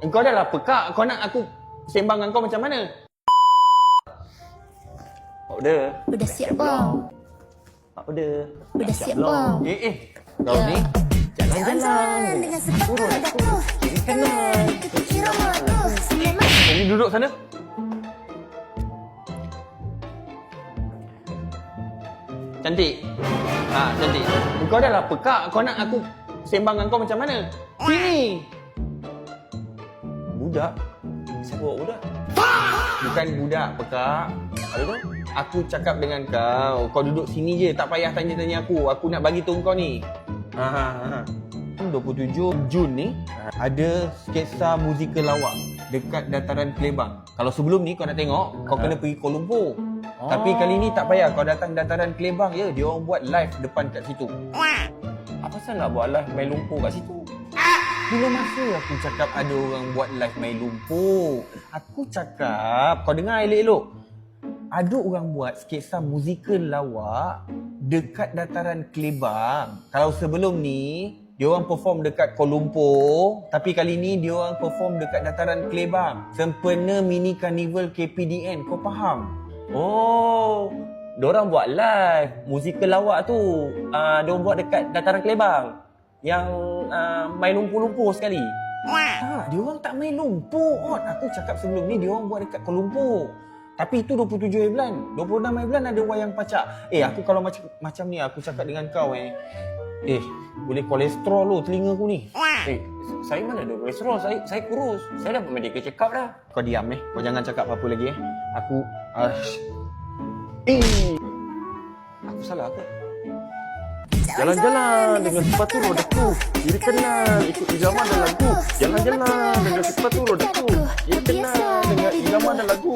Engkau dah lah pekak. Kau nak aku sembang dengan kau macam mana? Udah. Udah siap bang. Udah. Udah siap bang. Kau ni jalan-jalan dengan sepatu rodaku. kiri kanan. Cuci rambutku. Semua Kau ni duduk sana. Cantik. Cantik. Engkau dah lah pekak. Kau nak aku sembang dengan kau macam mana? Sini. Budak? Siapa bawa budak? Bukan budak, pekak. Apa tu? Aku cakap dengan kau. Kau duduk sini je. Tak payah tanya-tanya aku. Aku nak bagi tahu kau ni. 27 Jun ni ada sketsa musikal lawak dekat dataran Kelebang. Kalau sebelum ni kau nak tengok, kau kena pergi Kuala Lumpur. Tapi kali ni tak payah. Kau datang dataran Kelebang je. Dia orang buat live depan kat situ. Apa pasal nak buat live main lumpur kat situ? Bila masa aku cakap ada orang buat live main lumpur? Aku cakap, kau dengar elok-elok. Ada orang buat sketsa musikal lawak dekat dataran Kelebang. Kalau sebelum ni, dia orang perform dekat Kuala Lumpur. Tapi kali ni, dia orang perform dekat dataran Kelebang. Sempena mini carnival KPDN. Kau faham? Oh, diorang buat live musikal lawak tu. Diorang buat dekat dataran Kelebang. Yang main lumpur-lumpur sekali. Tak, diorang tak main lumpur. Aku cakap sebelum ni, diorang buat dekat Kuala Lumpur. Tapi itu 27 bulan. 26 bulan ada wayang pacak. Aku kalau macam ni aku cakap dengan kau boleh kolesterol lu telinga aku ni. Saya mana ada kolesterol? Saya kurus. Saya dapat medical check up dah. Kau diam Kau jangan cakap apa-apa lagi Aku aku salah ke? Jalan-jalan dengan sepatu rodaku. Kiri kanan ikut irama dan lagu. Jalan-jalan dengan sepatu rodaku. Kiri kanan dengan irama dan lagu.